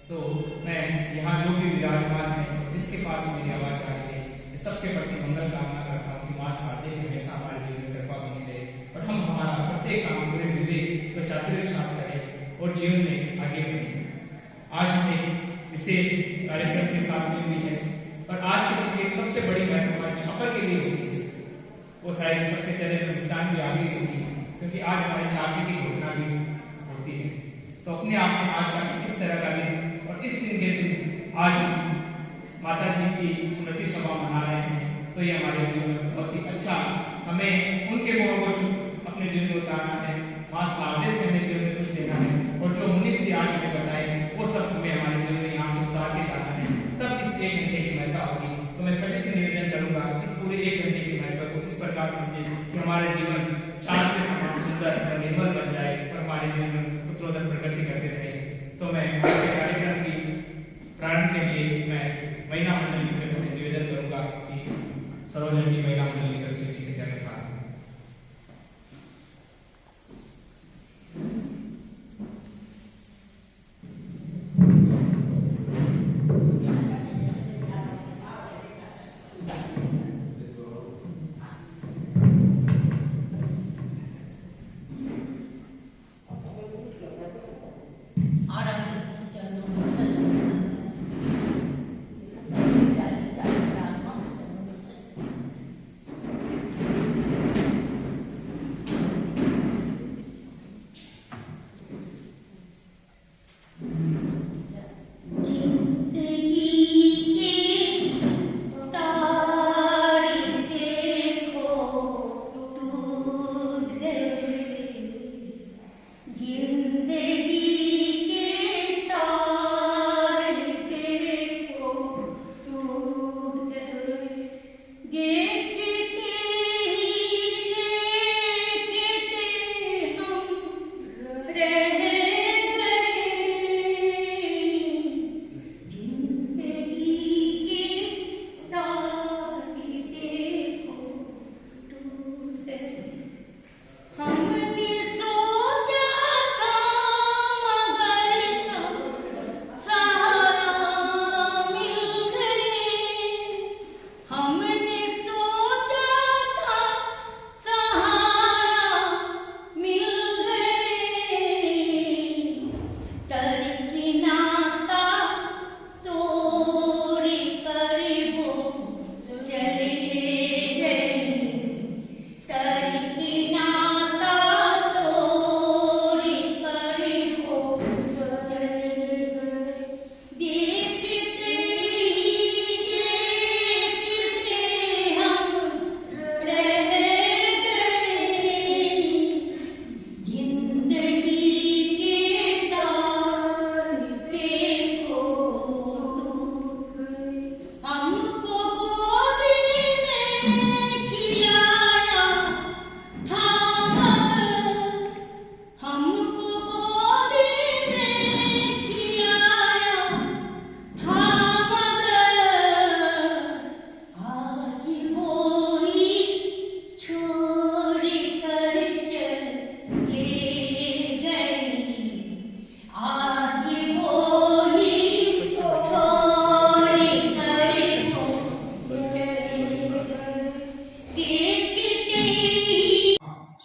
तो मैं यहाँ जो भी विराजमान है, जिसके पास मेरी आवाज़ आ रही है, सबके प्रति मंगल कामना करता हूँ कि माँ शारदे की हमेशा हमारे जीवन में कृपा बनी रहे और हम हमारा प्रत्येक काम पूरे विवेक तो चातुर्य के साथ करें और जीवन में आगे बढ़ें। आज हम एक विशेष कार्यक्रम के साथ में भी है और आज की एक सबसे बड़ी महत्व हमारे छापर के लिए होती है, वो शायद सबके चेहरे में मुस्कान भी आ गई होगी, क्योंकि आज हमारे छापे की घोषणा भी होती है। तो अपने आप में आज का इस तरह का दिन और इस दिन के दिन आज माता जी की स्मृति सभा मना रहे हैं, तो ये हमारे जीवन में बहुत ही अच्छा, हमें उनके गुणों को अपने जीवन में उतारना है, माँ शारदे से हमें जीवन में कुछ देना है और जो 19 से आज हमें बताए वो सब हमें हमारे जीवन में यहाँ से उतार के लाना है, तब इस 1 घंटे की महत्ता होगी। तो मैं सभी से निवेदन करूंगा इस पूरे 1 घंटे की महत्ता को इस प्रकार समझे कि हमारा जीवन चांद के समान सुंदर और निर्मल बन जाए और हमारे जीवन में उत्तरोत्तर प्रगति करते रहे। तो मैं आज के कार्यक्रम की प्रारंभ के लिए मैं महिला मंडल की तरफ से निवेदन करूंगा कि सरोजन की महिला मंडल की तरफ से कृतज्ञता के साथ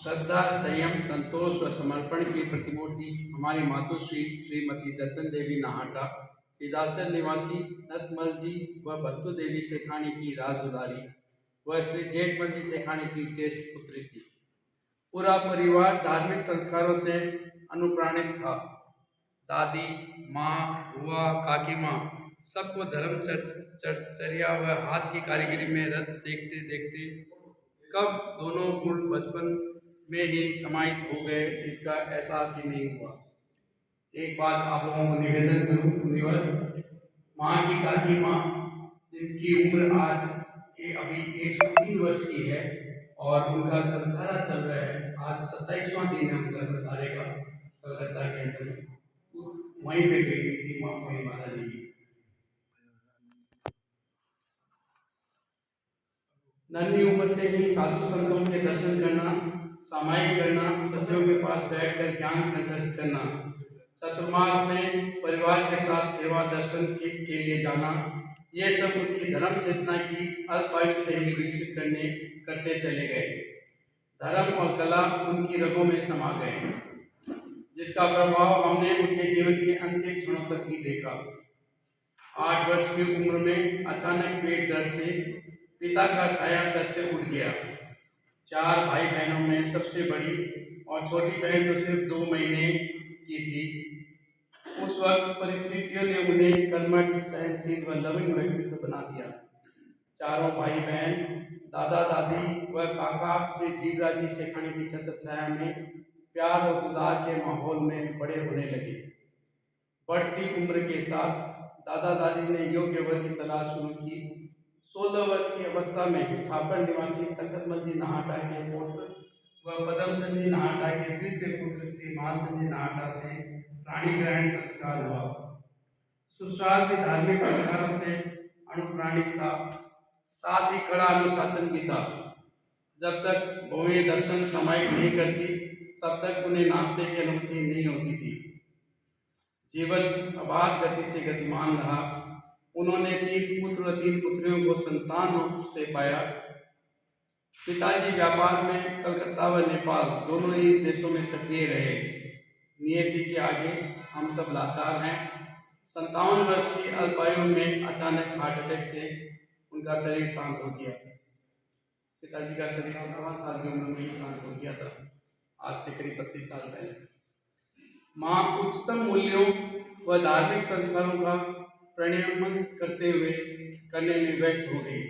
श्रद्धा, संयम, संतोष व समर्पण की प्रतिमूर्ति हमारी मातोश्री श्रीमती जतन देवी नाहटा, विदासन निवासी नतमल जी व भत्तू देवी सेखानी की राजदुलारी व श्री जेठमल जी सेखानी की ज्येष्ठ पुत्री थी। पूरा परिवार धार्मिक संस्कारों से अनुप्राणित था। दादी, माँ, बुआ, काकी माँ सबको धर्म चर्या व हाथ की कारीगरी में रत देखते देखते कब दोनों गुण बचपन में ही समाहित हो गए, इसका एहसास ही नहीं हुआ। एक बात आप लोगों को निवेदन करूं, मुनिवर, माँ की काकी माँ जिनकी उम्र आज अभी 103 वर्ष की है और उनका संधारा चल रहा है, आज 27वां दिन है उनका संधारे का कलकत्ता के अंदर, वहीं पे गई थी वही माता जी की। नन्ही उम्र से ही साधु संतों के दर्शन करना, सामायिक करना, सत्यों के पास बैठकर ज्ञान कंठस्थ करना, चतुर्मास में परिवार के साथ सेवा दर्शन के लिए जाना, ये सब उनकी धर्म चेतना की अल्पायु से ही विकसित करते चले गए। धर्म और कला उनकी रगों में समा गए, जिसका प्रभाव हमने उनके जीवन के अंतिम क्षणों तक भी देखा। 8 वर्ष की उम्र में अचानक पेट दर्द से पिता का साया सर से उठ गया। 4 भाई बहनों में सबसे बड़ी और छोटी बहन तो सिर्फ 2 महीने की थी। उस वक्त परिस्थितियों ने उन्हें कर्मठ, सहनशील व लविंग व्यक्तित्व बना दिया। चारों भाई बहन, दादा दादी व काका श्री जीवराज जी सेखानी की छत्र छाया में प्यार और दुलार के माहौल में बड़े होने लगे। बढ़ती उम्र के साथ दादा दादी ने योग्य वर की तलाश शुरू की। 16 वर्ष की अवस्था में छापर निवासी तखतमल जी नाहटा के पुत्र व पदमचंद जी नाहटा के द्वितीय पुत्र श्री मानचंद जी नाहटा से प्राणी ग्रहण संस्कार हुआ। ससुराल भी धार्मिक संस्कारों से अनुप्राणित था, साथ ही कड़ा अनुशासन भी था। जब तक बहुएं दर्शन समाहित नहीं करती, तब तक उन्हें नाश्ते की अनुमति नहीं होती थी। जीवन अबाध गति से गतिमान रहा। उन्होंने 3 पुत्र व 3 पुत्रियों को संतान रूप से पाया। पिताजी व्यापार में कलकत्ता व नेपाल दोनों ही देशों में सक्रिय रहे। नियति के आगे हम सब लाचार हैं। 57 वर्ष की अल्पायु में अचानक हार्ट अटैक से उनका शरीर शांत हो गया। पिताजी का शरीर 57 साल की उम्र में ही शांत हो गया था, आज से करीब 32 साल पहले। माँ उच्चतम मूल्यों व धार्मिक संस्कारों का प्रणयन करने में व्यस्त हो गई।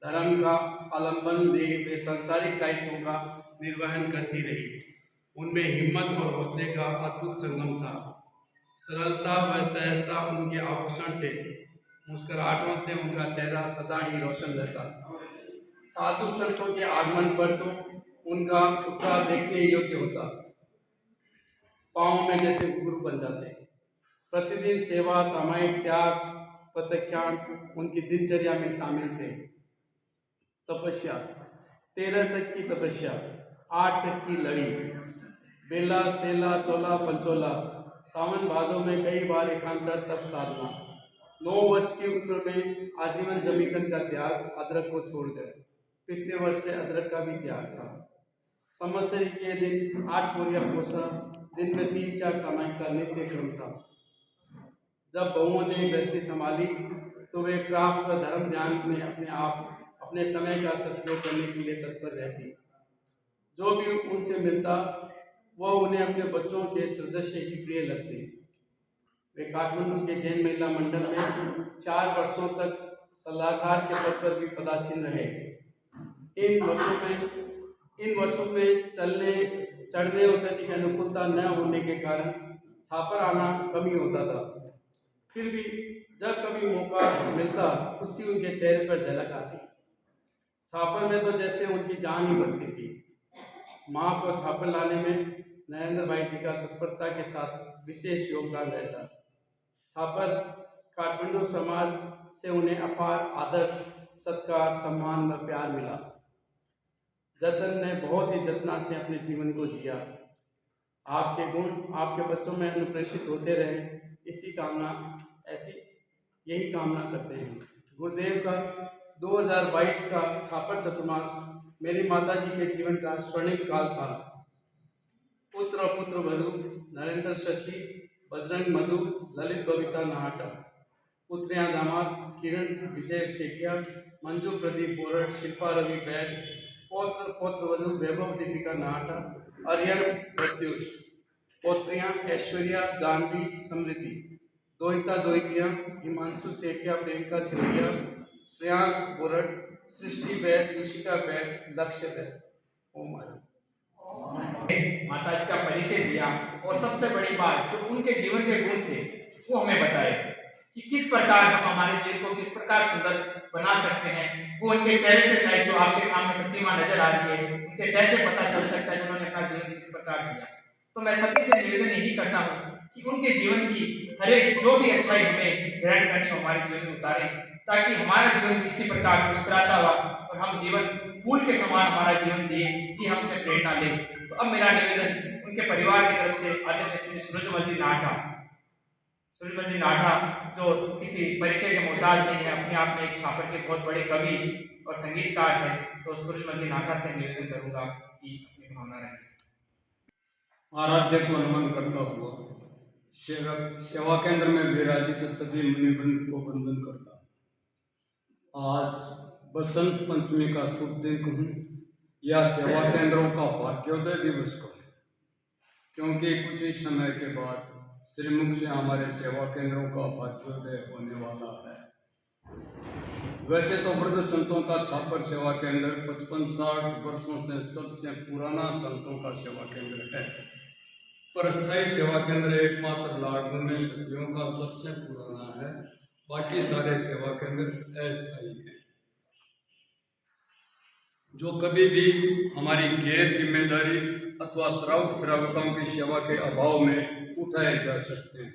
धर्म का आलंबन दे वे सांसारिक दायित्वों का निर्वहन करती रही। उनमें हिम्मत और हौसले का अद्भुत संगम था। सरलता व सहजता उनके आभूषण थे। मुस्कुराहटों से उनका चेहरा सदा ही रोशन रहता। साधु संतों के आगमन पर तो उनका उत्साह देखने योग्य होता। पाँव में जैसे गुरु बन जाते। प्रतिदिन सेवा, सामायिक त्याग, प्रत्याख्यान उनकी दिनचर्या में शामिल थे। तपस्या, 13 तक की तपस्या, 8 तक की लड़ी, बेला तेला चोला पंचोला, सावन भादों में कई बार एकांतर तप साधना। 9 वर्ष की उम्र में आजीवन जमीकन का त्याग, अदरक को छोड़कर। पिछले वर्ष से अदरक का भी त्याग था। संवत्सरी के दिन 8 कोरिया पोसा, दिन में 3-4 सामायिक का नित्य क्रम था। जब बहुओं ने गृहस्थी संभाली तो वे क्राफ्ट व धर्म ध्यान में अपने समय का सदुपयोग करने के लिए तत्पर रहती। जो भी उनसे मिलता वह उन्हें अपने बच्चों के सदस्य ही प्रिय लगते। वे काठमांडू के जैन महिला मंडल में 4 वर्षों तक सलाहकार के पद पर भी पदासीन रहे। इन वर्षों में चढ़ने उतरने की अनुकूलता न होने के कारण छापर आना कम ही होता था। फिर भी जब कभी मौका मिलता, खुशी उनके चेहरे पर झलक आती। छापर में तो जैसे उनकी जान ही बसती थी। माँ को छापर लाने में नरेंद्र भाई जी का तत्परता के साथ विशेष योगदान रहता। छापर काठमांडू समाज से उन्हें अपार आदर, सत्कार, सम्मान व प्यार मिला। जतन ने बहुत ही जतना से अपने जीवन को जिया। आपके गुण आपके बच्चों में अनुप्रेषित होते रहे, यही कामना करते हैं। गुरुदेव का 2022 का छापर चतुर्मास मेरी माताजी के जीवन का स्वर्णिम काल था। पुत्र और पुत्र वधु नरेंद्र शशि, बजरंग मधु, ललित बबीता नाहटा। पुत्रियां दामाद किरण विजय सेठिया, मंजू प्रदीप बोरट, शिल्पा रवि बैद। पौत्र वधु वैभव दीपिका नाहटा, आर्यन प्रत्युष। पौत्रियां ऐश्वर्या, जानवी, समृद्धि। दोहितियां हिमांशु सेठिया, प्रियंका सिरैया, श्रेयांश बोरट, सृष्टि बैद, युशिका बैद, लक्ष्य बैद। ओम माता जी का परिचय दिया और सबसे बड़ी बात जो उनके जीवन के गुण थे वो हमें बताए कि किस प्रकार हम हमारे जीवन को किस प्रकार सुंदर बना सकते हैं। वो उनके चेहरे से शायद जो आपके सामने प्रतिमा नजर आ रही है, उनके चेहरे से पता चल सकता है कि उन्होंने अपना जीवन किस प्रकार जिया। तो मैं सभी से निवेदन यही करता हूँ कि उनके जीवन की हर एक जो भी अच्छाई हमें ग्रहण करनी हो हमारे जीवन में उतारें, ताकि हमारा जीवन इसी प्रकार मुस्कुराता हुआ और हम जीवन फूल के समान हमारा जीवन जिए, ये हमसे प्रेरणा ले। तो अब मेरा निवेदन उनके उनके परिवार की तरफ से आदरणीय श्री सूरजमल जी नाटा, सूरजमल जी नाटा जो किसी परिचय के मोहताज नहीं है, अपने आप में एक छापर के बहुत बड़े कवि और संगीतकार है। तो सूरजमल जी नाटा से निवेदन करूंगा कि अपनी भावना रखें। आराध्य को नमन करता हुआ सेवा केंद्र में विराजित सभी मुनिवृंद को वंदन करता। आज बसंत पंचमी का शुभ दिन कहूँ या सेवा केंद्रों का भाग्योदय दिवस कहूँ, क्योंकि कुछ ही समय के बाद श्रीमुख से हमारे सेवा केंद्रों का भाग्योदय होने वाला है। वैसे तो वृद्ध संतों का छापर सेवा केंद्र 55-60 वर्षों से सबसे पुराना संतों का सेवा केंद्र है, पर स्थायी सेवा केंद्र एकमात्र लाडनू में सदियों का सबसे पुराना है। बाकी सारे सेवा केंद्र अस्थायी हैं, जो कभी भी हमारी गैर जिम्मेदारी अथवा श्रावक श्राविकाओं की सेवा के अभाव में उठाए जा सकते हैं।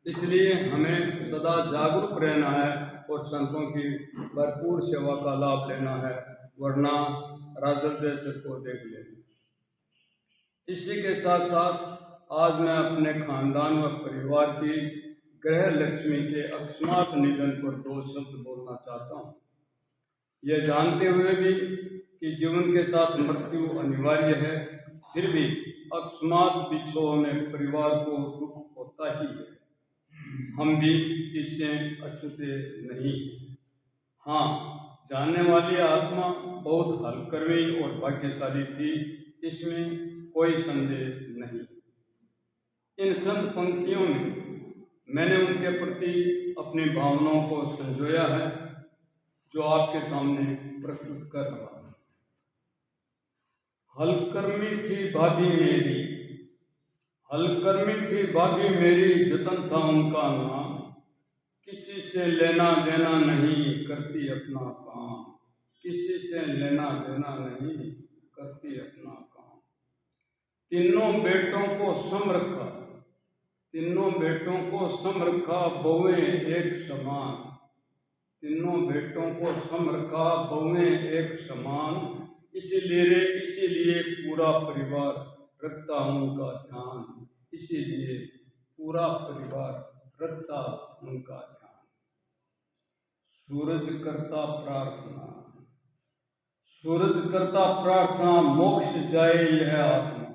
इसलिए हमें सदा जागरूक रहना है और संतों की भरपूर सेवा का लाभ लेना है, वरना राजद्वेष को देख लेना। इसी के साथ साथ आज मैं अपने खानदान व परिवार की ग्रह लक्ष्मी के अकस्मात निधन पर 2 शब्द बोलना चाहता हूँ। यह जानते हुए भी कि जीवन के साथ मृत्यु अनिवार्य है, फिर भी अकस्मात बिछोह में परिवार को दुख होता ही है। हम भी इससे अछूते नहीं। हाँ, जानने वाली आत्मा बहुत हलकर्मी और भाग्यशाली थी, इसमें कोई संदेह नहीं। इन चंद पंक्तियों में मैंने उनके प्रति अपनी भावनाओं को संजोया है, जो आपके सामने प्रस्तुत कर रहा हूं। हलकर्मी थी भाभी मेरी, हलकर्मी थी भाभी मेरी, जतन था उनका नाम, किसी से लेना देना नहीं, करती अपना काम, किसी से लेना देना नहीं, करती अपना काम। तीनों बेटों को सम रखा, तीनों बेटों को सम रखा, बहुएं एक समान, तीनों बेटों को सम रखा, बहुएं एक समान, इसीलिए पूरा परिवार रखता उनका ध्यान, इसीलिए पूरा परिवार रखता उनका ध्यान। सूरज करता प्रार्थना, सूरज करता प्रार्थना, मोक्ष जाए यह आत्मा,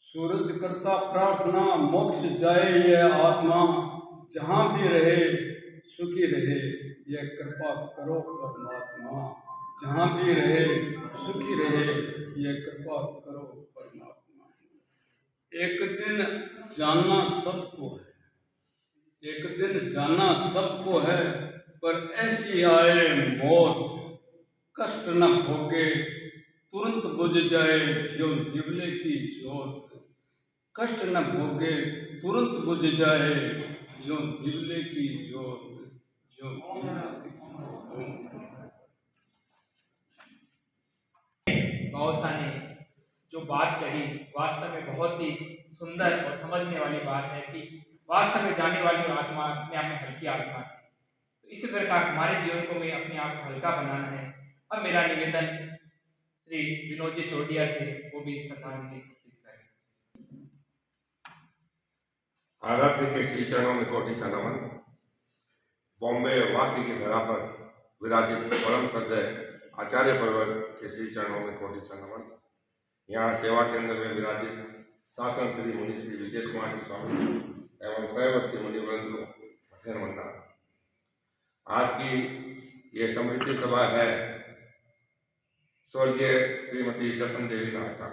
सूरज करता प्रार्थना, मोक्ष जाए यह आत्मा, जहाँ भी रहे सुखी रहे, यह कृपा करो परमात्मा, जहाँ भी रहे सुखी रहे, यह कृपा करो परमात्मा। एक दिन जानना सबको है, एक दिन जाना सबको है, पर ऐसी आए मौत, कष्ट न भोगे तुरंत बुझ जाए जो दिवले की जोत, कष्ट न भोगे तुरंत बुझ जाए जो दिवले की जोत, जो बाउसा ने जो बात कही वास्तव में बहुत ही सुंदर और समझने वाली बात है कि वास्तव में जाने वाली आत्मा अपने आप में हल्की आत्मा है। तो इसी प्रकार हमारे जीवन को में अपने आप को हल्का बनाना है। अब मेरा निवेदन श्री विनोद जी चोटिया से, वो भी श्रद्धांजलि करें। आराध्य के श्री चरणों में कोटि सा नमन। बॉम्बे वासी की धरा पर विराजित परम श्रद्धेय आचार्य परिवर के श्री चरणों में कोटि सा नमन। यहाँ सेवा केंद्र में विराजित शासन श्री मुनि श्री विजय कुमार जी स्वामी एवं सहवर्ती मुनिवृंद को कठिन वंदना। आज की ये समृद्धि सभा है स्वर्गीय श्रीमती जतन देवी नाहटा।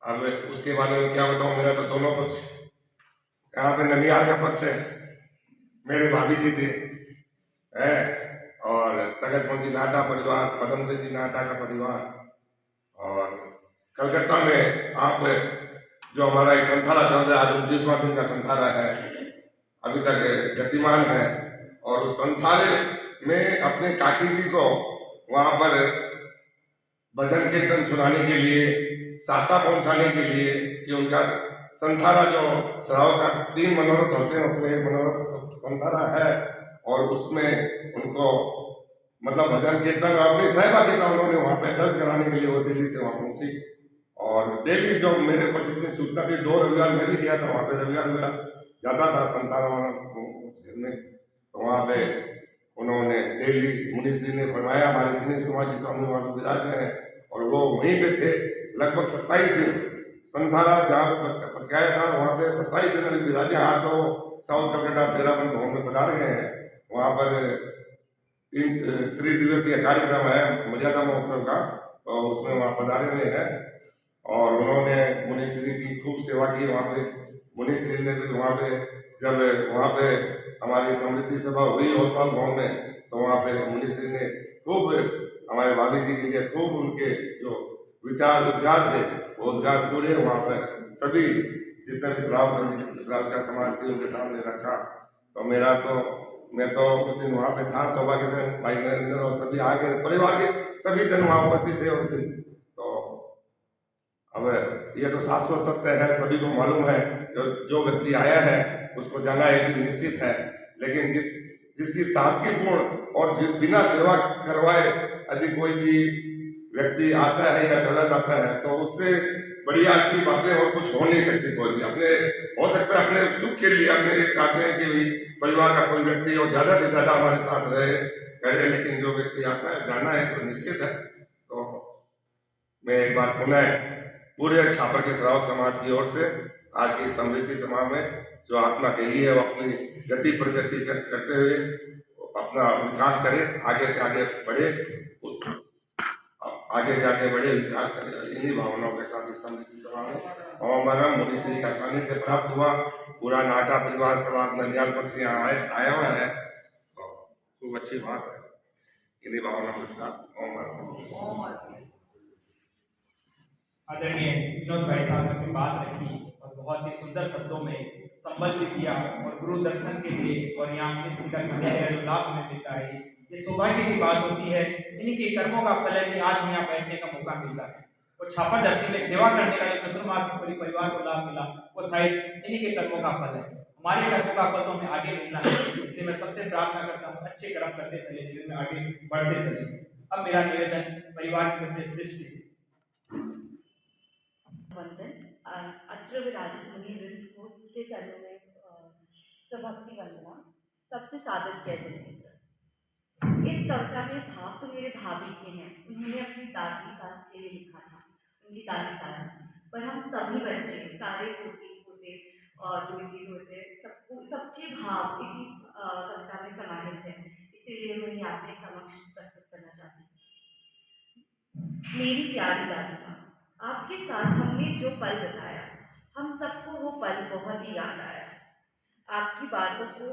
अब उसके बारे में क्या बताऊं, मेरा तो दोनों पक्ष, यहाँ पे ननिहाल का पक्ष है, मेरे भाभी जी थे और तगत जी नाहटा परिवार, पदम सिंह जी नाहटा का परिवार, और कलकत्ता में आप जो हमारा एक संथारा चल रहा है, आज 29वां दिन का संथारा है, अभी तक गतिमान है। और उस संथारे में अपने काकी जी को वहाँ पर भजन कीर्तन सुनाने के लिए, साता पहुँचाने के लिए, कि उनका संथारा जो श्रावक का 3 मनोरथ होते हैं उसमें एक मनोरथ संथारा है, और उसमें उनको मतलब भजन कीर्तन अपनी सहभागिता उन्होंने वहाँ पे दर्ज कराने के लिए वो दिल्ली से वहाँ पहुँची। और डेली जो मेरे पर जितनी सूचना थी 2 रविवार मैं भी गया था वहाँ पे, रविवार जाता था संतान में, तो वहाँ पे उन्होंने डेली मुनि श्री ने फरमाया, हमारे दिनेश कुमार जी स्वामी वहाँ पे विराज हैं और वो वहीं पे थे लगभग 27 दिन। संथाला जहाँ पचकाया था वहाँ पे 27 दिन विराजे। आज तो साउथ कलकत्ता फेराबंद भवन में बता रहे हैं, वहाँ पर 3 त्रिदिवसीय कार्यक्रम है मर्यादा महोत्सव का, और उसमें वहाँ पधारे हुए हैं और उन्होंने मुनि श्री की खूब सेवा की वहाँ पे। मुनि श्री ने भी वहाँ पे, जब वहाँ पे हमारी समृद्धि सभा हुई ओसवाल भवन में, तो वहाँ पे मुनि श्री ने खूब हमारे भाभी जी के लिए खूब उनके जो विचार उद्गार थे वो उद्गार पूरे वहाँ पर सभी जितने भी श्राव का समाज थी उनके सामने रखा। तो मैं तो उस दिन वहाँ पे था, सौभाग्य से भाई नरेंद्र और सभी आगे परिवार के सभी जन वहाँ उपस्थित थे उस दिन। तो अब ये तो शाश्वत सत्य है, सभी को मालूम है, जो व्यक्ति आया है उसको जाना एक दिन निश्चित है, लेकिन जिसकी सादगीपूर्ण और बिना सेवा करवाए यदि कोई भी व्यक्ति आता है या चला जाता है तो उससे बढ़िया अच्छी बातें और कुछ हो नहीं सकती। कोई भी अपने हो सकता है अपने सुख के लिए अपने चाहते हैं कि भाई परिवार का कोई व्यक्ति और ज्यादा से ज्यादा हमारे साथ रहे करे, लेकिन जो व्यक्ति आता है जाना है तो निश्चित है। तो मैं एक बार पुनः पूरे छापर के श्रावक समाज की ओर से आज की समृद्धि सभा में जो आत्मा कही है वो अपनी गति प्रगति करते हुए अपना विकास करे, आगे से आगे बढ़े, विकास करे, इन्हीं भावनाओं के साथ इस समृद्धि सभा में और हमारा मुनि श्री का सानिध्य प्राप्त हुआ। पूरा नाटा परिवार समाज ननियाल पक्ष यहाँ आया हुआ है, तो खूब अच्छी बात है। इन्हीं भावनाओं के साथ आदरणीय विनोद भाई साहब ने अपनी बात रखी और बहुत ही सुंदर शब्दों में संबोधित किया और गुरु दर्शन के लिए और यहाँ कृष्ण का सानिध्य लाभ में मिलता है, ये सौभाग्य की बात होती है। इन्हीं के कर्मों का फल है कि आज हमें यहाँ बैठने का मौका मिल रहा है और छापर धरती में सेवा करने का जो चतुर्मास में पूरी परिवार को लाभ मिला वो शायद इन्हीं के कर्मों का फल है। हमारे कर्मों का फल तो हमें आगे मिलना है, इसलिए मैं सबसे प्रार्थना करता हूँ अच्छे कर्म करते चले, जीवन में आगे बढ़ते चले। अब मेरा निवेदन परिवार के प्रति सृष्टि से वंदन अत्र विराजित मुनि वृंद को के चरणों में सभक्ति वंदना, सबसे सादर जय जितेंद्र। इस कविता में भाव तो मेरे भाभी के हैं, उन्होंने अपनी दादी सास के लिए लिखा था, उनकी दादी सास, पर हम सभी बच्चे सारे पोते पोते और दोते सबके भाव इसी कविता में समाहित है, इसीलिए मैं ये आपके समक्ष प्रस्तुत करना चाहती हूँ। मेरी प्यारी दादी माँ, आपके साथ हमने जो पल बताया हम सबको वो पल बहुत ही याद आया। आपकी बातों को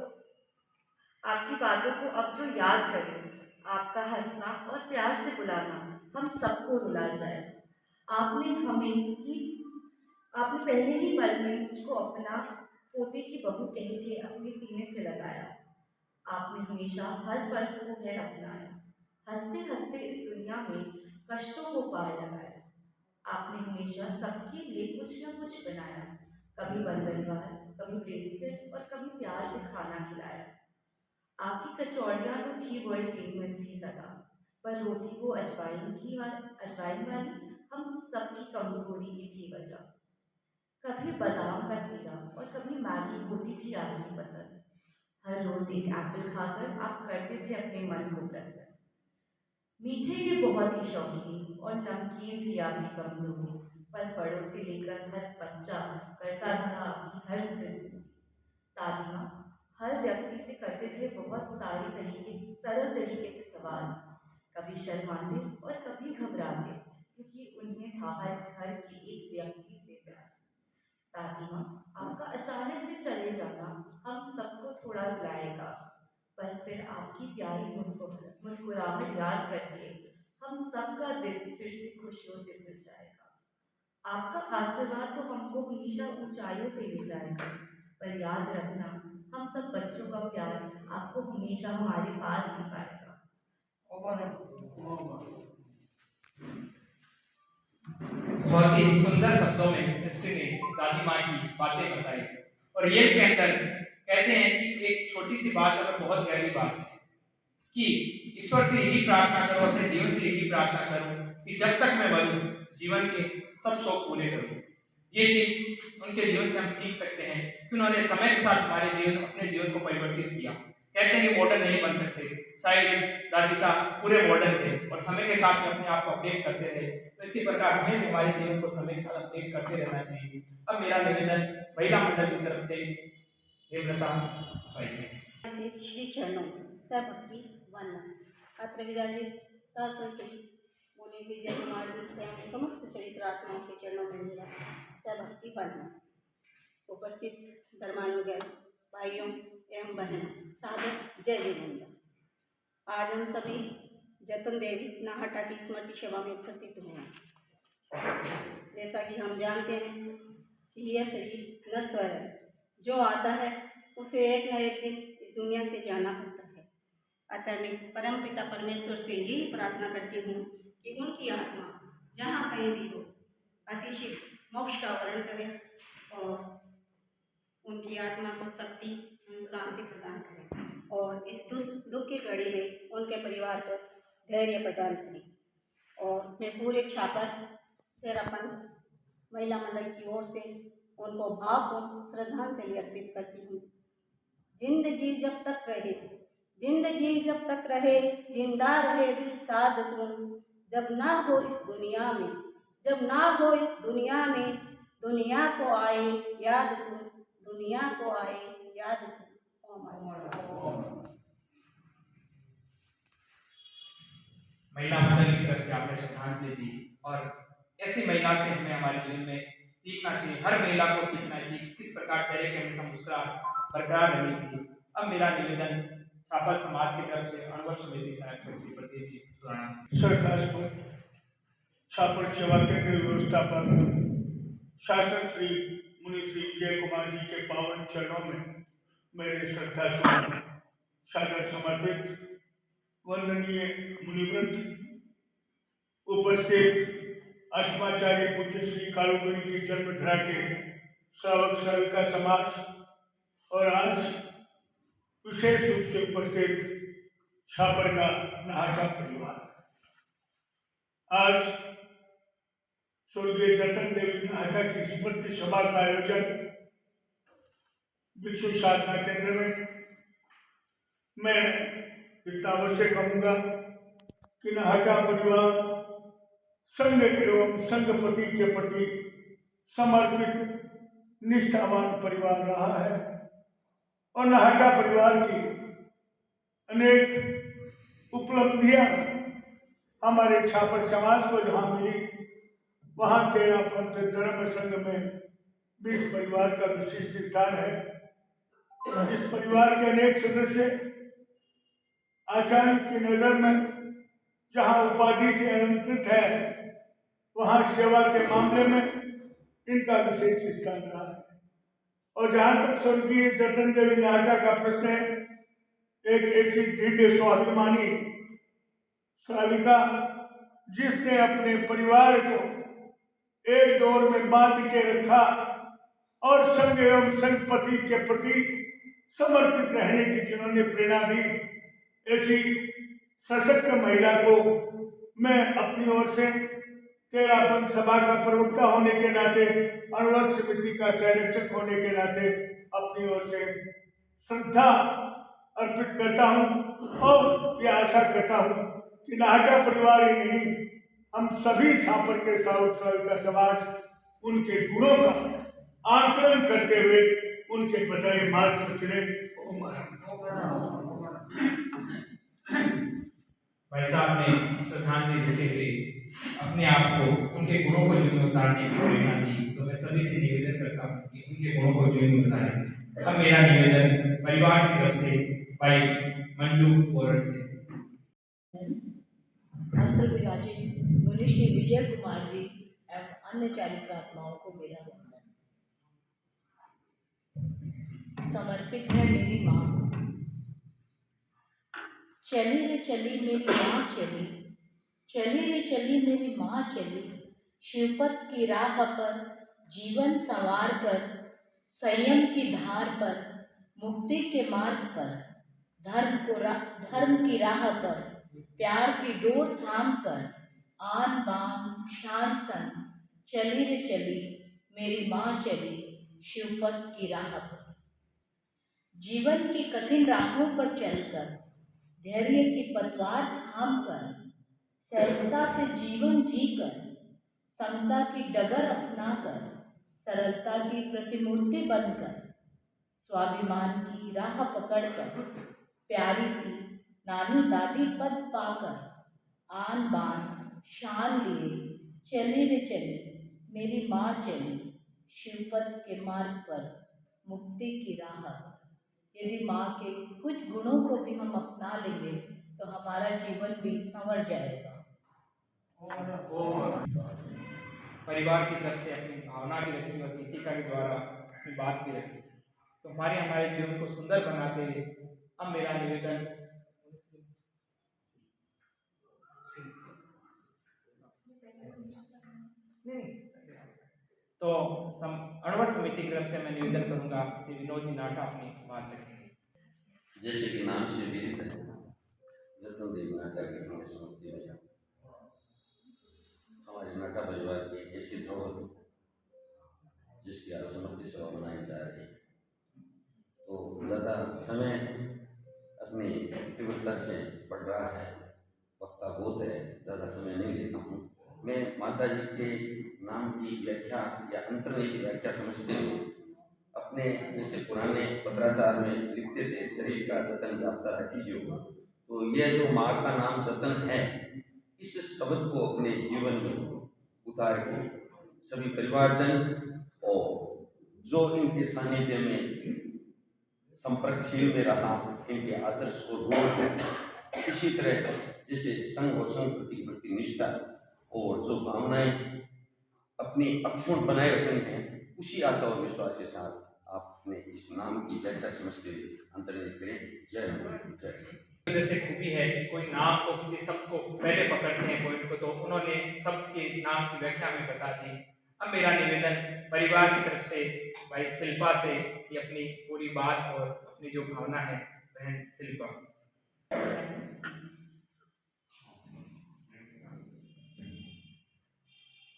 अब जो याद करें, आपका हंसना और प्यार से बुलाना हम सबको रुला जाए। आपने पहले ही पल में मुझको अपना पोते की बहू कह के अपने सीने से लगाया। आपने हमेशा हर पल को है अपनाया, हंसते हंसते इस दुनिया में कष्टों को पार लगाया। आपने हमेशा सबके लिए कुछ न कुछ बनाया, कभी बंधनवार, कभी ब्रेसलेट और कभी प्यार से खाना खिलाया। आपकी कचौड़ियाँ तो थी वर्ल्ड फेमस ही सदा, पर रोटी को अजवाइन वाली हम सबकी कमजोरी की थी वजह। कभी बादाम का सीरा और कभी मैगी होती थी आपकी पसंद। हर रोज एक एप्पल खाकर आप करते थे अपने मन को प्रसन्न। मीठे के बहुत ही शौकीन और नमकीन थी आपकी कमजोरी, पर बड़ों से लेकर हर बच्चा करता था आपकी हर जिद। दादी माँ हर व्यक्ति से करते थे बहुत सारे सरल तरीके से सवाल, कभी शर्माते और कभी घबराते, क्योंकि उन्हें था हर घर के एक व्यक्ति से प्यार। दादी माँ आपका अचानक से चले जाना हम सबको थोड़ा रुलाएगा, पर फिर आपकी प्यारी मुस्कुराहट याद करके हम सबका दिल फिर से खुशियों से भर जाएगा। आपका आशीर्वाद तो हमको हमेशा ऊंचाइयों पे ले जाएगा, पर याद रखना हम सब बच्चों का प्यार आपको हमेशा हमारे पास ही पाएगा। बहुत ही सुंदर शब्दों में सिस्टर ने दादी माँ की बातें बताई और ये कहते हैं कि एक छोटी सी बात अगर बहुत गहरी बात है कि ईश्वर से यही प्रार्थना करो, अपने जीवन से यही प्रार्थना करो कि जब तक मैं बनूं जीवन के सब शौक पूरे करूं। ये चीज उनके जीवन से हम सीख सकते हैं कि उन्होंने समय के साथ अपने जीवन को परिवर्तित किया। कहते हैं कि मॉडर्न नहीं बन सकते, शायद दादी साहब पूरे मॉडर्न थे और समय के साथ अपने आप को अपडेट करते रहे। तो इसी प्रकार हमें भी हमारे जीवन को समय के साथ अपडेट करते रहना चाहिए। अब मेरा निवेदन महिला मंडल की तरफ से देवव्रता भाई श्री चरणों सभक्ति वंदन। अत्र विराजित शासन श्री मुनि विजय कुमार जी एवं समस्त चरित्रात्माओं के चरणों में मेरा सभक्ति वंदन। उपस्थित धर्मानुगत भाइयों एवं बहनों, सादर जय जिनेन्द्र। आज हम सभी जतन देवी नाहटा की स्मृति सभा में उपस्थित हुए हैं। जैसा कि हम जानते हैं कि यह शरीर नश्वर है, जो आता है उसे एक न एक दिन इस दुनिया से जाना होता है। अतः मैं परम पिता परमेश्वर से यही प्रार्थना करती हूँ कि उनकी आत्मा जहाँ कहीं भी हो अतिशीघ्र मोक्ष का वर्ण करे और उनकी आत्मा को शक्ति एवं शांति प्रदान करें और इस दुख की घड़ी में उनके परिवार को धैर्य प्रदान करें। और मैं पूरे छापर तेरापन महिला मंडल की ओर से उनको भावपूर्ण श्रद्धांजलि अर्पित करती हूँ। जिंदगी जब तक रहे, जिंदगी जब तक रहे, जिंदा रहे दिल साध तुम, जब ना हो इस दुनिया में, जब ना हो इस दुनिया में, दुनिया को आए याद तुम, दुनिया को आए याद तुम। महिला मंडल की तरफ से आपने श्रद्धांजलि दी और ऐसी महिला से हमें हमारे जीवन में सीखना चाहिए। हर महिला को सीखना चाहिए किस प्रकार चेहरे के हमेशा मुस्कुराहट बरकरार रहनी चाहिए। अब मेरा निवेदन छापर समाज की तरफ से अनुभव समिति श्री प्रदीप जी सरकार छापर सेवा केंद्र व्यवस्थापक शासक श्री मुनि श्री विजय कुमार जी के पावन चरणों में मेरे श्रद्धा सुमन सादर समर्पित। वंदनीय मुनिवृंद, उपस्थित अष्टमाचार्य पूज्य श्री कालूगणी की जन्मधरा के श्रावक श्राविका का समाज और आज विशेष रूप से उपस्थित छापर का नाहटा परिवार। आज स्वर्गीय जतन देवी नाहटा की स्मृति सभा का आयोजन भिक्षु साधना केंद्र में। मैं इतना अवश्य कहूँगा कि नाहटा परिवार संघ एवं संघपति के प्रति समर्पित निष्ठावान परिवार रहा है और नाहटा परिवार की अनेक उपलब्धियां हमारे छापर समाज को जहाँ मिली वहाँ तेरा पंथ धर्म संघ में 20 परिवार का विशिष्ट स्थान है। इस परिवार के अनेक सदस्य आचार्य की नजर में जहाँ उपाधि से अलंकृत है वहाँ सेवा के मामले में इनका विशेष स्थान रहा है। और जहाँ तक स्वर्गीय जतन देवी नाहटा का प्रश्न है, एक ऐसी दृढ़ स्वाभिमानी श्राविका जिसने अपने परिवार को एक दौर में बांध के रखा और संघ एवं संघपति के प्रति समर्पित रहने की जिन्होंने प्रेरणा दी, ऐसी सशक्त महिला को मैं अपनी ओर से तेरापन सभा का प्रवक्ता होने के नाते, अनुवर्ग समिति का संरक्षक होने के नाते अपनी ओर से श्रद्धा अर्पित करता हूँ और यह आशा करता हूँ कि नाहटा परिवार ही नहीं, हम सभी छापर के श्रावक का समाज उनके गुणों का आकलन करते हुए उनके बताए मार्ग पर चले। ओम भाई साहब ने श्रद्धांजलि देते हुए अपने आप को उनके गुणों को जीवन में उतारने की प्रेरणा दी, तो मैं सभी से निवेदन करता हूँ कि उनके गुणों को जीवन में उतारें। अब मेरा निवेदन परिवार की तरफ से भाई मंजू और से अंतर विराजित मुनि श्री विजय कुमार जी एवं अन्य चारित्रात्माओं को मेरा वंदन। समर्पित है मेरी माँ। चली रे चली मेरी माँ चली, चली रे चली मेरी माँ चली, शिवपथ की राह पर जीवन संवार कर, संयम की धार पर, मुक्ति के मार्ग पर, धर्म की राह पर, प्यार की डोर थाम कर, आन बान शान सन चली रे चली मेरी माँ चली शिवपत की राह पर। जीवन की कठिन राहों पर चलकर धैर्य की पतवार थाम कर सहजता से जीवन जीकर समता की डगर अपनाकर सरलता की प्रतिमूर्ति बनकर स्वाभिमान की राह पकड़कर प्यारी सी नानी दादी पद पाकर आन बान शान लिए चली रे चली मेरी माँ चली शिवपत के मार्ग पर मुक्ति की राह पर। यदि माँ के कुछ गुणों को भी हम अपना लेंगे तो हमारा जीवन भी संवर जाएगा। परिवार की तरफ से अपनी भावना भी रखी और गीतिका के द्वारा अपनी बात भी रखी, तो हमारे जीवन को सुंदर बनाते हुए अब मेरा निवेदन तो अणवर समिति की तरफ से मैं निवेदन करूंगा श्री विनोद जी नाटा अपनी बात रखेंगे। जैसे कि नाम से विदित है, जतन देवी नाटा की स्मृति में हमारे नाटा परिवार की ऐसी धरोहर जिसकी आज स्मृति सभा मनाई जा रही है, तो ज़्यादा समय अपनी तीव्रता से पढ़ रहा है, वक्ता बहुत है, ज़्यादा समय नहीं लेता हूँ। मैं माता जी के नाम की व्याख्या या अंतर्निहित व्याख्या समझते हुए अपने जैसे पुराने पत्राचार में लिखते थे, शरीर का जतन जापता रखीजिए, तो यह जो माँ का नाम जतन है, इस शब्द को अपने जीवन में उतार के सभी परिवारजन और जो इनके सानिध्य में संपर्कशील में रहा, इनके आदर्श को ढूंढ इसी तरह जैसे संघ और संस्कृति प्रति निष्ठा और जो भावनाएं अपनी अक्षुण बनाए रखनी है, उसी आशा और विश्वास के साथ आप अपने इस नाम की व्याख्या समझते हुए अंतर्निहित करें। जय हिंद, जय। जैसे खूबी है कि कोई नाम को किसी शब्द को पहले पकड़ते हैं पॉइंट को, तो उन्होंने शब्द के नाम की व्याख्या में बता दी। अब मेरा निवेदन परिवार की तरफ से भाई शिल्पा से कि अपनी पूरी बात और अपनी जो भावना है बहन शिल्पा।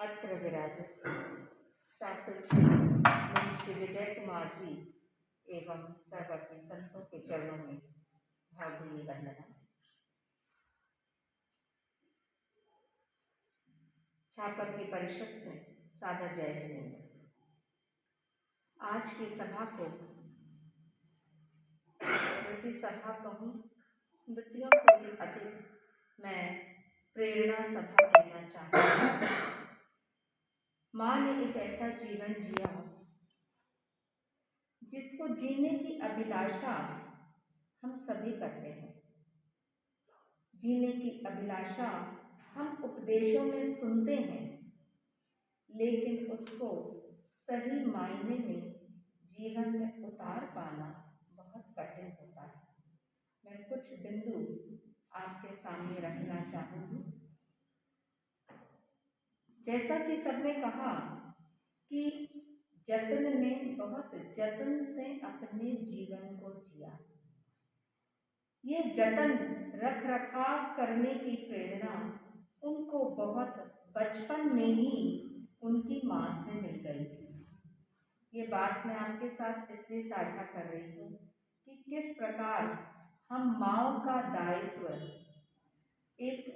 अत्र विराजित शासन श्री विजय कुमार जी एवं सहवर्ती संतों के चरणों में भावभीनी वंदना। छापर की परिषद से सादा जय जिनेन्द्र। आज की सभा को स्मृति सभा कहूँ, स्मृतियों से भी अधिक मैं प्रेरणा सभा कहना चाहती हूँ। माँ ने एक ऐसा जीवन जिया जिसको जीने की अभिलाषा हम सभी करते हैं। जीने की अभिलाषा हम उपदेशों में सुनते हैं, लेकिन उसको सही मायने में जीवन में उतार पाना बहुत कठिन होता है। मैं कुछ बिंदु आपके सामने रखना चाहूँगी। जैसा कि सबने कहा कि जतन ने बहुत जतन से अपने जीवन को जिया। ये जतन रख रखाव करने की प्रेरणा उनको बहुत बचपन में ही उनकी माँ से मिल गई थी। ये बात मैं आपके साथ इसलिए साझा कर रही हूँ कि किस प्रकार हम माँओं का दायित्व एक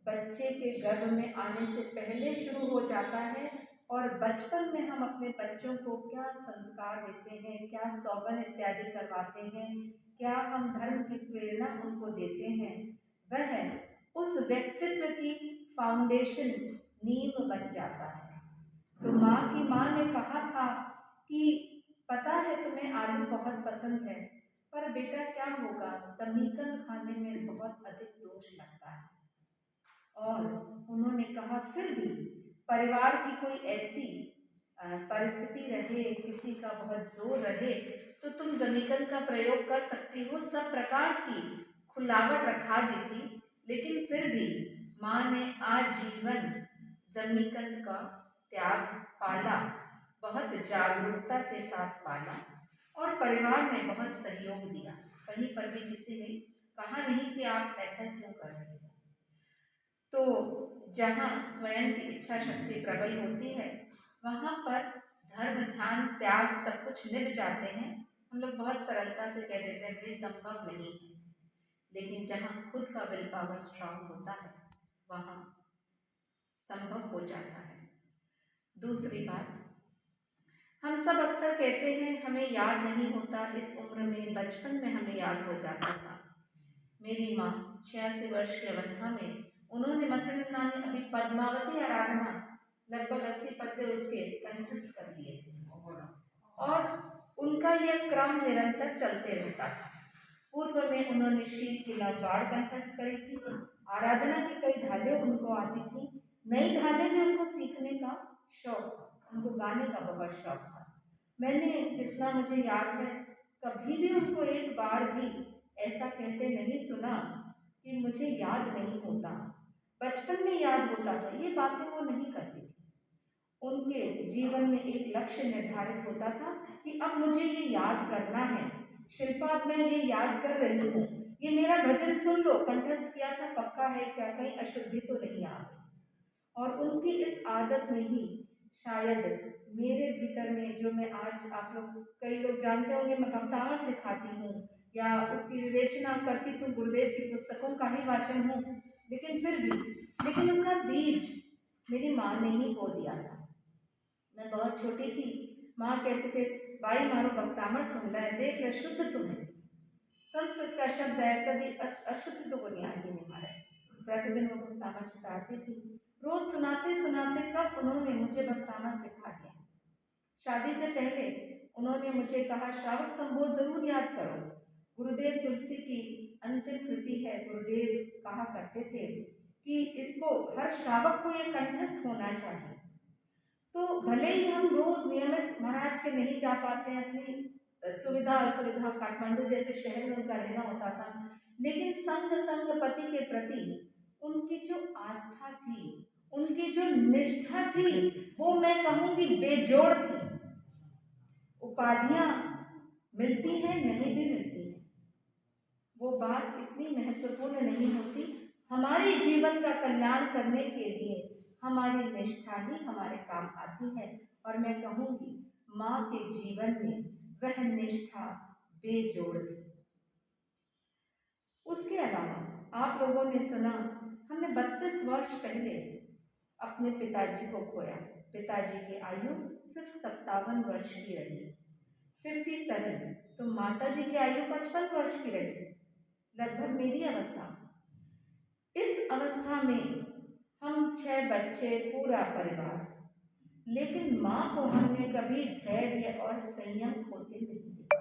बच्चे के गर्भ में आने से पहले शुरू हो जाता है, और बचपन में हम अपने बच्चों को क्या संस्कार देते हैं, क्या सौगन इत्यादि करवाते हैं, क्या हम धर्म की प्रेरणा उनको देते हैं, वह उस व्यक्तित्व की फाउंडेशन नींव बन जाता है। तो माँ ने कहा था कि पता है तुम्हें आलू बहुत पसंद है, पर बेटा क्या होगा, समीकरण खाने में बहुत अधिक दोष लगता है। और उन्होंने कहा फिर भी परिवार की कोई ऐसी परिस्थिति रहे, किसी का बहुत जोर रहे, तो तुम जमीकन का प्रयोग कर सकती हो। सब प्रकार की खुलावट रखा दी थी, लेकिन फिर भी माँ ने आजीवन जमीकन का त्याग पाला, बहुत जागरूकता के साथ पाला, और परिवार ने बहुत सहयोग दिया। कहीं पर भी किसी ने कहा नहीं कि आप ऐसा क्यों कर रहे हैं। तो जहाँ स्वयं की इच्छा शक्ति प्रबल होती है वहाँ पर धर्म ध्यान त्याग सब कुछ निभ जाते हैं। हम लोग बहुत सरलता से कह देते हैं भाई संभव नहीं है, लेकिन जहाँ खुद का विल पावर स्ट्रांग होता है वहाँ संभव हो जाता है। दूसरी बात, हम सब अक्सर कहते हैं हमें याद नहीं होता, इस उम्र में बचपन में हमें याद हो जाता था। मेरी माँ 86 वर्ष की अवस्था में उन्होंने मतृनिंदा में अभी पद्मावती आराधना लगभग 80 पद्य उसके कंठस्थ कर दिए थे और उनका यह क्रम निरंतर चलते रहता था। पूर्व में उन्होंने शील किला बाढ़ कंठस्थ करी थी, आराधना की कई ढालें उनको आती थी, नई ढालें भी उनको सीखने का शौक था, उनको गाने का बहुत शौक था। मैंने जितना मुझे याद है कभी भी उनको एक बार भी ऐसा कहते नहीं सुना कि मुझे याद नहीं होता। बचपन में याद होता था, ये बातें वो नहीं करती थी। उनके जीवन में एक लक्ष्य निर्धारित होता था कि अब मुझे ये याद करना है। शिल्पा, अब मैं ये याद कर रही हूँ, ये मेरा भजन सुन लो, कंठस्थ किया था, पक्का है क्या, कहीं अशुद्धि तो नहीं आ गई। और उनकी इस आदत में ही शायद मेरे भीतर में, जो मैं आज आप लोग कई लोग जानते होंगे मैं भक्तामृत सिखाती हूँ या उसकी विवेचना करती तो गुरुदेव की पुस्तकों का ही वाचन हूँ, लेकिन उसका बीज मेरी माँ ने ही बो दिया था। मैं बहुत छोटी थी, माँ कहते थे भाई मारो भक्तामृत सुन ले, देख ले शुद्ध तुम्हें। संस्कृत का शब्द है, कभी अशुद्ध तो को नहीं आगे नहीं मारे। प्रतिदिन वो भक्तामृत सिखाती थी, रोज सुनाते सुनाते कब उन्होंने मुझे भक्तामृत सिखा दिया। शादी से पहले उन्होंने मुझे कहा श्रावक संबोध जरूर याद करो। गुरुदेव तुलसी की अंतिम कृति है, गुरुदेव कहा करते थे कि इसको हर श्रावक को ये कंठस्थ होना चाहिए। तो भले ही हम रोज नियमित महाराज के नहीं जा पाते हैं, अपनी सुविधा असुविधा काठमांडू जैसे शहर में उनका रहना होता था, लेकिन संग पति के प्रति उनकी जो आस्था थी, उनकी जो निष्ठा थी, वो मैं कहूँगी बेजोड़ थी। उपाधियाँ मिलती हैं, नहीं भी मिलती हैं, वो बात इतनी महत्वपूर्ण नहीं होती। हमारे जीवन का कल्याण करने के लिए हमारी निष्ठा ही हमारे काम आती है। और मैं कहूँगी माँ के जीवन में वह निष्ठा बेजोड़ थी। उसके अलावा आप लोगों ने सुना, हमने 32 वर्ष पहले अपने पिताजी को खोया। पिताजी की आयु सिर्फ 57 वर्ष की रही, 57। तो माता जी की आयु 55 वर्ष की रही, लगभग मेरी अवस्था। इस अवस्था में हम 6 बच्चे, पूरा परिवार, लेकिन माँ को हमने कभी धैर्य और संयम खोते नहीं देखा।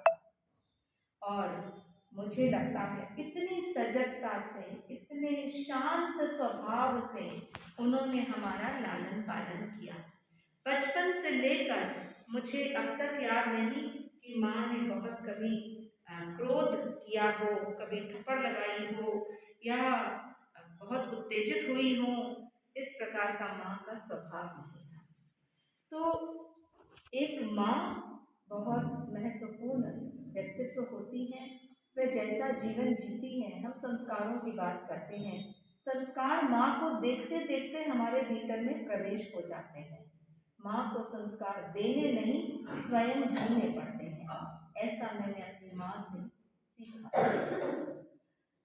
और मुझे लगता है इतनी सजगता से, इतने शांत स्वभाव से उन्होंने हमारा लालन पालन किया। बचपन से लेकर मुझे अब तक याद नहीं कि माँ ने बहुत कभी क्रोध किया हो, कभी थप्पड़ लगाई हो या बहुत उत्तेजित हुई हो। इस प्रकार का माँ का स्वभाव नहीं था। तो एक माँ बहुत महत्वपूर्ण व्यक्तित्व होती है। वह जैसा जीवन जीती है, हम संस्कारों की बात करते हैं, संस्कार माँ को देखते देखते हमारे भीतर में प्रवेश हो जाते हैं। माँ को संस्कार देने नहीं, स्वयं जीने पड़ते हैं। ऐसा मैंने अपनी माँ से सीखा।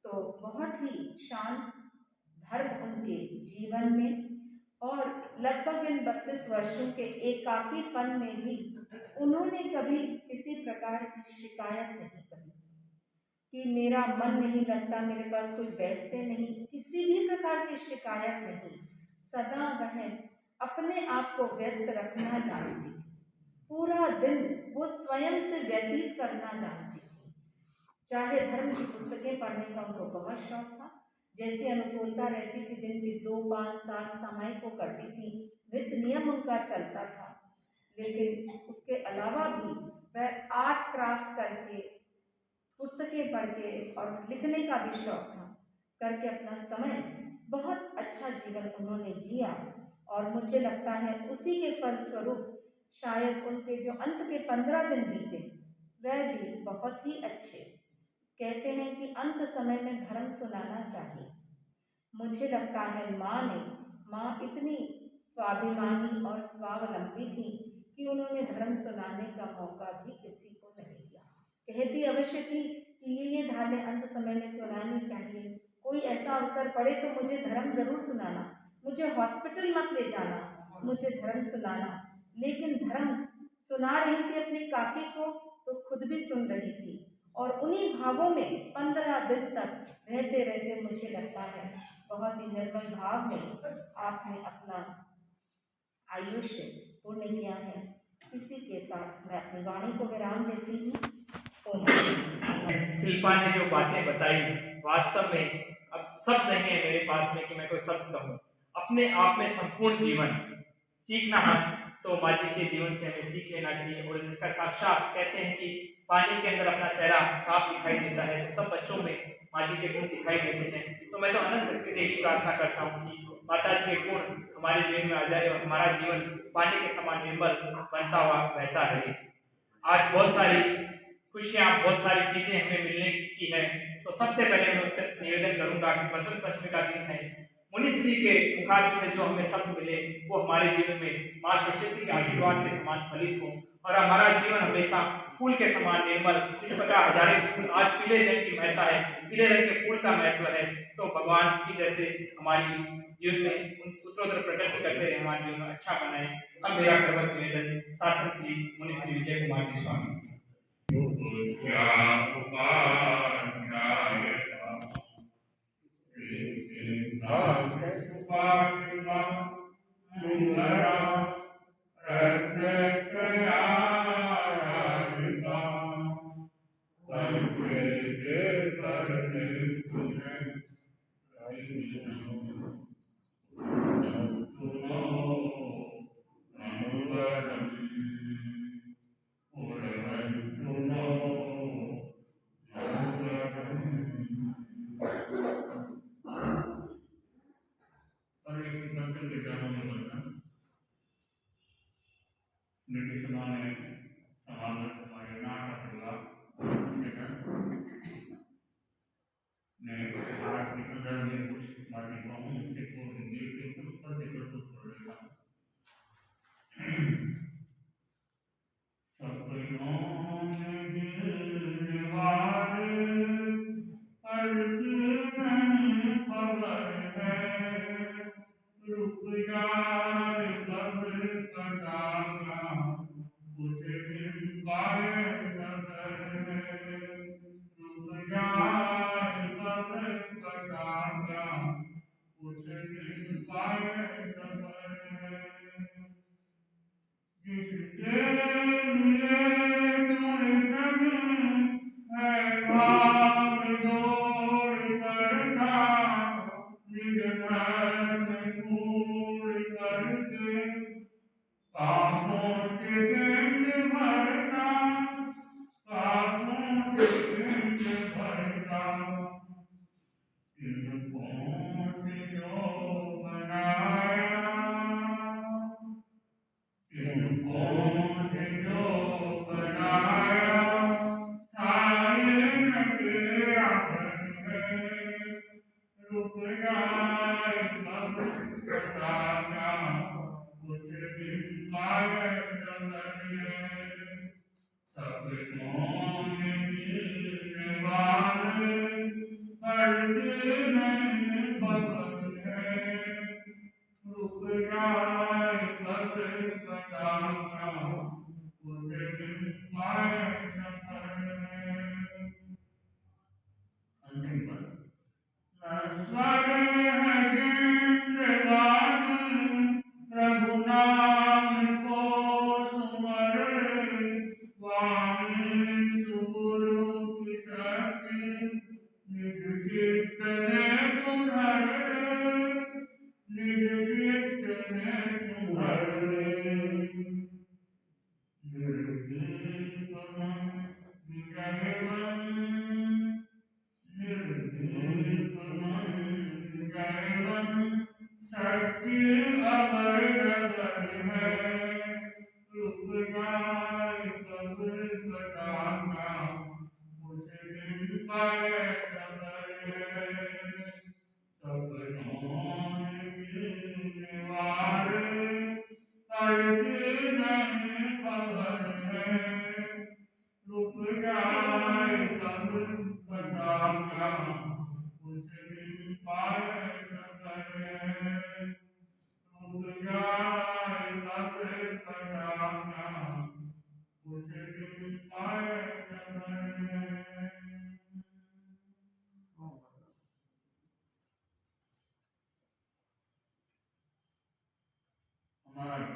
तो बहुत ही शांत धर्म उनके जीवन में, और लगभग इन 32 वर्षों के एकाकीपन में भी उन्होंने कभी किसी प्रकार की शिकायत नहीं करी कि मेरा मन नहीं लगता, मेरे पास कोई बैठते नहीं, किसी भी प्रकार की शिकायत नहीं। सदा वह अपने आप को व्यस्त रखना जानती थी, पूरा दिन वो स्वयं से व्यतीत करना जानती थी। चाहे धर्म की पुस्तकें पढ़ने का उनको बहुत शौक था, जैसी अनुकूलता रहती थी दिन की 2, 5, 7 सामायिक को करती थी, नित्य नियम उनका चलता था। लेकिन उसके अलावा भी वह आर्ट क्राफ्ट करके, पुस्तकें पढ़ के और लिखने का भी शौक था, करके अपना समय बहुत अच्छा जीवन उन्होंने जिया। और मुझे लगता है उसी के फलस्वरूप शायद उनके जो अंत के 15 दिन बीते वह भी बहुत ही अच्छे। कहते हैं कि अंत समय में धर्म सुनाना चाहिए। मुझे लगता है माँ ने माँ इतनी स्वाभिमानी और स्वावलंबी थी कि उन्होंने धर्म सुनाने का मौका भी किसी को नहीं दिया। कहती अवश्य थी कि ये ढाले अंत समय में सुनानी चाहिए, कोई ऐसा अवसर पड़े तो मुझे धर्म जरूर सुनाना, मुझे हॉस्पिटल मत ले जाना, मुझे धर्म सुनाना। लेकिन धर्म सुना रही थी अपनी काकी को तो खुद भी सुन रही थी, और उन्हीं भावों में 15 दिन तक रहते रहते मुझे लगता है बहुत ही निर्मल भाव में आपने अपना आयुष्य पूर्ण किया है। इसी के साथ मैं अपनी वाणी को विराम देती हूँ। शिल्पा ने जो बातें बताई, वास्तव में अब शब्द नहीं है मेरे पास में कि मैं कोई शब्द कहूँ। अपने आप में संपूर्ण जीवन सीखना है तो माँ जी के जीवन से हमें सीख लेना चाहिए। और जिसका साक्षात कहते हैं कि पानी के अंदर अपना चेहरा साफ दिखाई देता है, तो सब बच्चों में माँ जी के गुण दिखाई देते हैं। तो मैं तो अनंत शक्ति से यही प्रार्थना करता हूँ कि माता जी के गुण हमारे जीवन में आ जाए और हमारा जीवन पानी के समान निर्मल बनता हुआ बहता रहे। आज बहुत सारी खुशियाँ, बहुत सारी चीजें हमें मिलने की है, तो सबसे पहले मैं उससे निवेदन करूंगा कि बसंत पंचमी का दिन है, मुनिश्री के मुखारबिंद से जो हमें शब्द मिले वो हमारे जीवन में माँ सरस्वती के आशीर्वाद के समान फलित हो और हमारा जीवन हमेशा फूल के समान निर्मल, इस प्रकार हजारे फूल आज पीले रंग की महत्ता है, पीले रंग के फूल का महत्व है। तो भगवान की जैसे हमारी जीवन में उत्तरोत्तर प्रकट करते रहे, हमारे जीवन में अच्छा बनाए। अब मेरा करवत निवेदन शासन श्री मुनिश्री विजय कुमार जी स्वामी।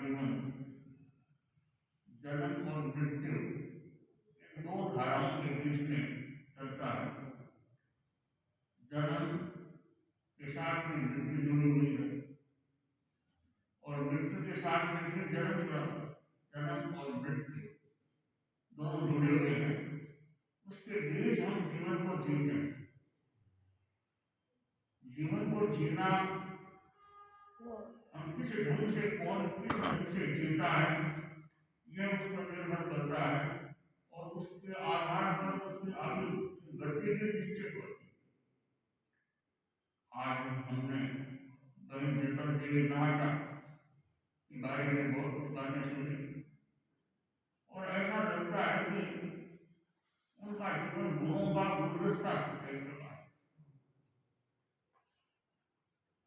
जीवन जन्म और मृत्यु इन दो धाराओं के बीच में चलता है। जन्म के साथ में मृत्यु जुड़ी हुई है और मृत्यु के साथ में फिर जन्म और मृत्यु दोनों जुड़े हुए हैं। उसके बीच हम जीवन को जीते हैं। जीवन को जीना हम किस ढंग से कौन किस ढंग से जीता है यह उस पर निर्भर करता है और उसके आधार पर उसकी आगे गतिविधि निश्चित होती है। आज हमने बहन जेतन के लिए कहा था कि भाई ने बहुत बातें सुनी और ऐसा लगता है कि उनका जीवन गुणों का गुलदस्ता है।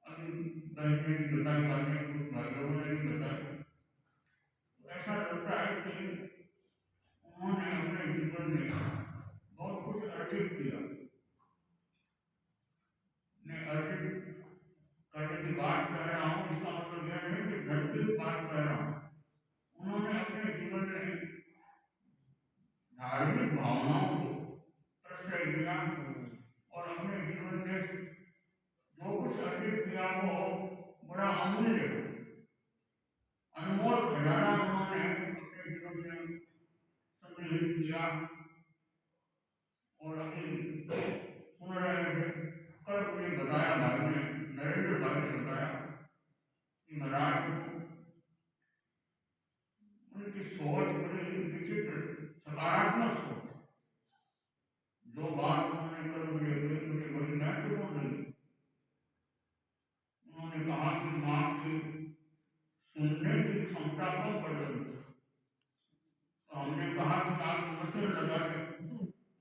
अभी बताई बातें कुछ भाइयों ने भी बताई, ऐसा लगता है कि उन्होंने अपने जीवन में बहुत कुछ अर्जित किया। मैं अर्जित करने की बात कह रहा हूँ, इसका मतलब यह नहीं कि धरती की बात कह रहा हूँ। उन्होंने अपने जीवन में धार्मिक भावनाओं को प्रश्रय दिया और अपने जीवन में जो कुछ अर्जित किया वो बड़ा अमूल्य अनमोल खजाना उन्होंने अपने जीवन में संग्रहित किया। और अभी सुन रहे थे, कल मुझे बताया भाई ने, नरेंद्र भाई ने बताया कि महाराज उनकी सोच बड़ी विचित्र सकारात्मक सोच, जो बात उन्होंने कल मुझे बड़ी महत्वपूर्ण लगी। उन्होंने कहा कि माँ की सुनने की क्षमता कम पड़ गई। तो हमने कहा कि आप मशीन लगा दें,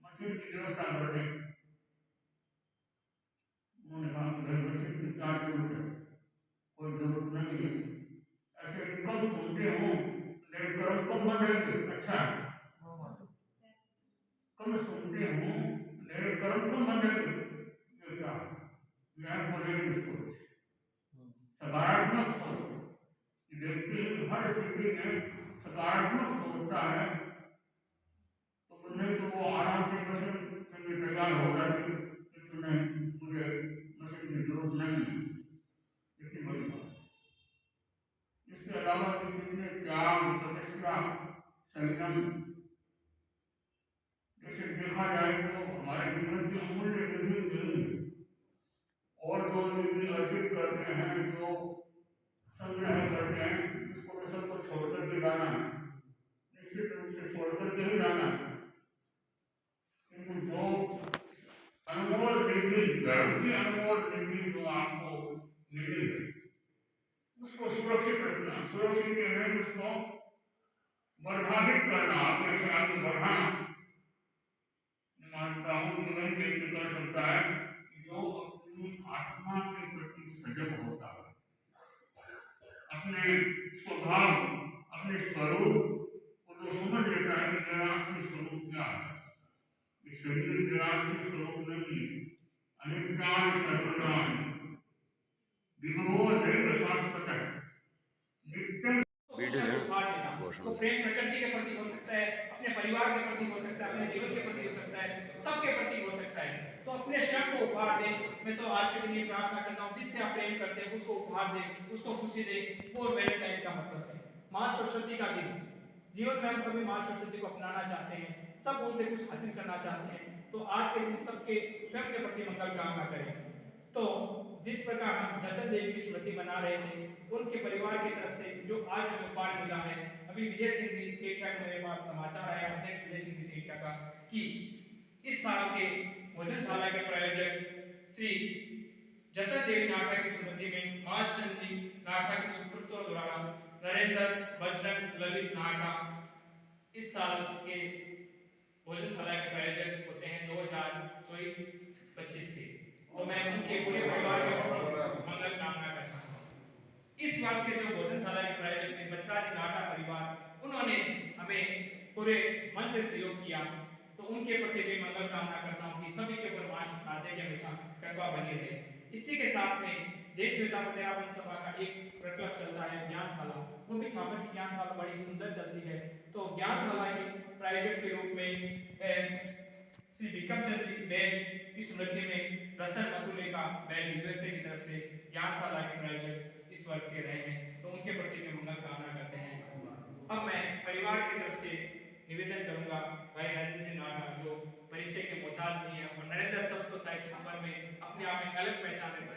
मशीन की व्यवस्था कर दें। उन्होंने कहा कि भाई मशीन की क्या जरूरत है, कोई जरूरत नहीं है। ऐसे कब सुनते हो मेरे कर्म कब बंधेंगे। अच्छा कब सुनते हो मेरे कर्म कब बंधेंगे, ये क्या यह पॉजिटिव सोच, सकारात्मक सोच। व्यक्ति हर स्थिति में सकारात्मक सोचता है तो नहीं तो वो आराम से मशीन के लिए तैयार हो जाती कि तुम्हें मुझे मशीन की जरूरत नहीं है। इतनी बड़ी बात। इसके अलावा कितने त्याग, तपस्या, संयम, जैसे देखा जाए तो हमारे जीवन की अमूल्य निधि नहीं है। और जो निधि अर्जित करते हैं, जो संग्रह करते हैं, इसको तो सबको छोड़ करके जाना है, निश्चित रूप से छोड़ करके ही जाना है। किंतु जो अनमोल निधि, धर्म की अनमोल निधि जो आपको मिली है, उसको सुरक्षित रखना, सुरक्षित नहीं उसको वर्धावित करना, आगे से आगे बढ़ाना। मैं मानता हूँ कि वही व्यक्ति कर सकता है जो अपनी आत्मा के प्रति सजग होता है, अपने स्वभाव, अपने स्वरूप को जो समझ लेता है कि मेरा असली स्वरूप क्या है। ये शरीर मेरा असली स्वरूप नहीं है। अनित्यान सर्वनाम विभो देव शाश्वत है नित्यम। वो प्रेम प्रकृति के प्रति हो सकता है, अपने परिवार के प्रति हो सकता है, अपने जीवन के प्रति हो सकता है, सबके प्रति हो सकता है। तो अपने स्वयं को उपहार दें। मैं तो आज के दिन ये प्रार्थना करता हूँ, जिससे आप प्रेम करते हैं उसको उपहार दें, उसको खुशी दें। वो वैलेंटाइन का मतलब है माँ सरस्वती का दिन। जीवन में हम सभी माँ सरस्वती को अपनाना चाहते हैं, सब उनसे कुछ हासिल करना चाहते हैं। तो आज के दिन सबके स्वयं के प्रति मंगल कामना करें। तो जिस प्रकार हम जतन देवी की स्मृति मना रहे थे, उनके परिवार की तरफ से जो आज हमें उपहार मिला है, अभी विजय सिंह जी सेठिया का मेरे पास समाचार आया, अध्यक्ष विजय सिंह जी सेठिया का, कि इस साल के भोजनशाला के प्रायोजक श्री जतन देवी नाटा की स्मृति में मालचंद जी नाटा के सुपुत्रों द्वारा नरेंद्र बजरंग ललित नाटा इस साल के भोजनशाला के प्रायोजक होते हैं 2024-25 के। तो मैं उनके पूरे परिवार के मंगल कामना करता हूँ। इस वर्ष के जो भोजनशाला के प्रायोजक थे बचराज नाटा परिवार, उन्होंने हमें पूरे मन से सहयोग किया, तो उनके प्रति भी मंगल कामना करता हूँ कि सभी के ऊपर मां शारदा की हमेशा कृपा बनी रहे। इसी के साथ में जय श्वेता पतेरावन सभा का एक प्रकल्प चलता है ज्ञानशाला, वो भी छापर की ज्ञानशाला बड़ी सुंदर चलती है। तो ज्ञानशाला के प्रायोजक के रूप में श्री विक्रम चंद्र जी बैल की स्मृति में रतन मथुरे का बैल यूएसए की तरफ से ज्ञानशाला के प्रायोजक इस वर्ष के रहे हैं, तो उनके प्रति में मंगल कामना करते हैं। अब मैं परिवार की तरफ से निवेदन करूंगा भाई नरेंद्र जी नाटा, जो परिचय के मोहताज नहीं है, और नरेंद्र शब्द तो शायद छापर में अपने आप में अलग पहचान है।